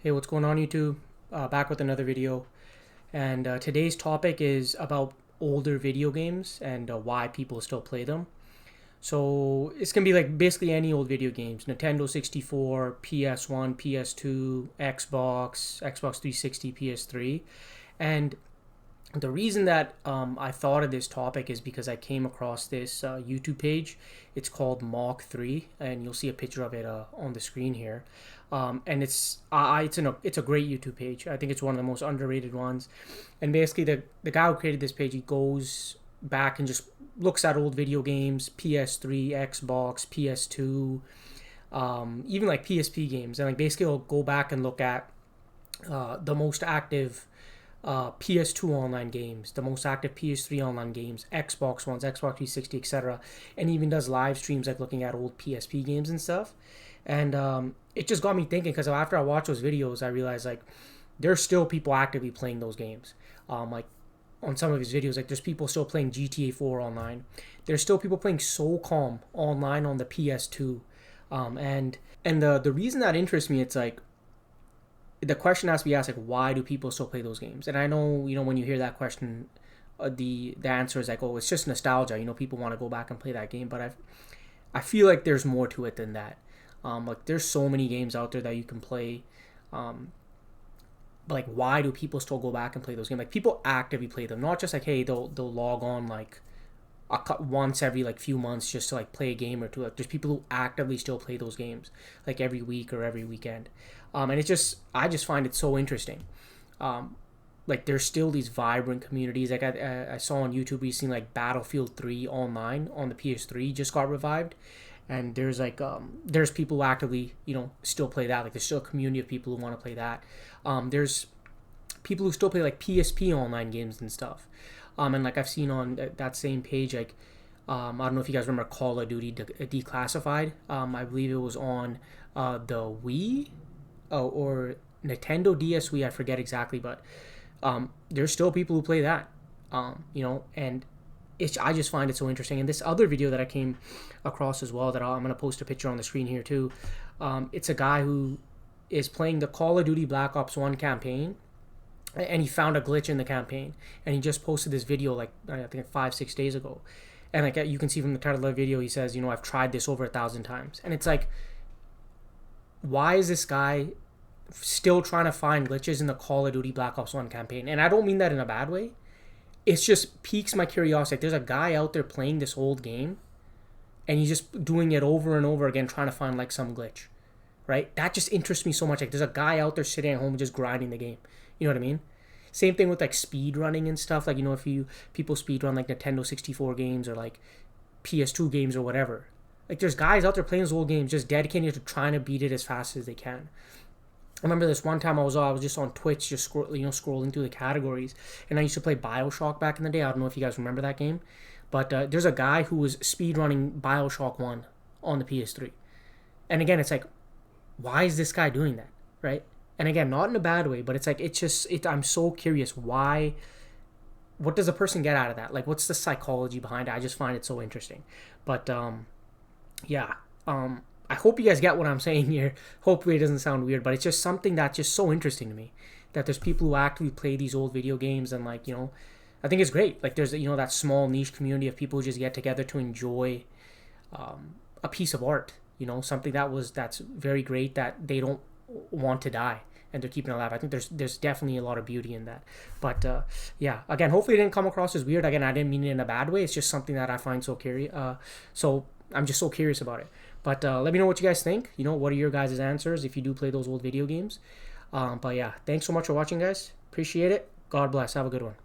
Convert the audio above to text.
Hey, what's going on, YouTube? Back with another video. And today's topic is about older video games and why people still play them. So it's gonna be like basically any old video games: Nintendo 64, PS1, PS2, Xbox 360, PS3. And the reason that I thought of this topic is because I came across this YouTube page. It's called Mach 3, and you'll see a picture of it on the screen here. And it's a great YouTube page. I think it's one of the most underrated ones. And basically, the guy who created this page, he goes back and just looks at old video games: PS3, Xbox, PS2, even like PSP games, and like basically he'll go back and look at the most active PS2 online games, the most active PS3 online games, Xbox Ones, Xbox 360, etc. And even does live streams like looking at old PSP games and stuff. And it just got me thinking, because after I watched those videos, I realized like there's still people actively playing those games. Like on some of his videos, like there's people still playing GTA 4 online. There's still people playing SOCOM online on the PS2. And the reason that interests me, it's like the question has to be asked, like, why do people still play those games? And I know, when you hear that question, the answer is like, oh, it's just nostalgia. People want to go back and play that game. But I feel like there's more to it than that. Like there's so many games out there that you can play. But like, why do people still go back and play those games? Like, people actively play them, not just like, hey, they'll log on like once every like few months just to like play a game or two. Like, there's people who actively still play those games like every week or every weekend. And I just find it so interesting. Like, there's still these vibrant communities. Like I saw on YouTube recently, like Battlefield 3 online on the PS3 just got revived, and there's like there's people who actively still play that. Like, there's still a community of people who want to play that. There's people who still play like PSP online games and stuff. And like I've seen on that same page, like I don't know if you guys remember Call of Duty Declassified. I believe it was on the Wii, or Nintendo DS Wii. I forget exactly, but there's still people who play that. And I just find it so interesting. And this other video that I came across as well, that I'm gonna post a picture on the screen here too. It's a guy who is playing the Call of Duty Black Ops 1 campaign, and he found a glitch in the campaign, and he just posted this video like I think 5-6 days ago. And like you can see from the title of the video, he says, I've tried this over 1,000 times. And it's like, why is this guy still trying to find glitches in the Call of Duty Black Ops 1 campaign? And I don't mean that in a bad way. It's just piques my curiosity. Like, there's a guy out there playing this old game, and he's just doing it over and over again, trying to find like some glitch, right? That just interests me so much. Like, there's a guy out there sitting at home just grinding the game. You know what I mean? Same thing with like speed running and stuff. Like, if people speed run like Nintendo 64 games or like PS2 games or whatever. Like, there's guys out there playing those old games just dedicated to trying to beat it as fast as they can. I remember this one time I was just on Twitch, just scrolling through the categories, and I used to play BioShock back in the day. I don't know if you guys remember that game, but there's a guy who was speedrunning BioShock 1 on the PS3. And again, it's like, why is this guy doing that, right? And again, not in a bad way, but it's like, I'm so curious, what does a person get out of that? Like, what's the psychology behind it? I just find it so interesting. But yeah, I hope you guys get what I'm saying here. Hopefully it doesn't sound weird, but it's just something that's just so interesting to me, that there's people who actively play these old video games. And like, I think it's great. Like, there's that small niche community of people who just get together to enjoy a piece of art, something that's very great, that they don't want to die, and they're keeping it alive. I think there's definitely a lot of beauty in that. But yeah, again, hopefully it didn't come across as weird. Again, I didn't mean it in a bad way. It's just something that I find so curious. So I'm just so curious about it. But let me know what you guys think. What are your guys' answers if you do play those old video games? But yeah, thanks so much for watching, guys. Appreciate it. God bless. Have a good one.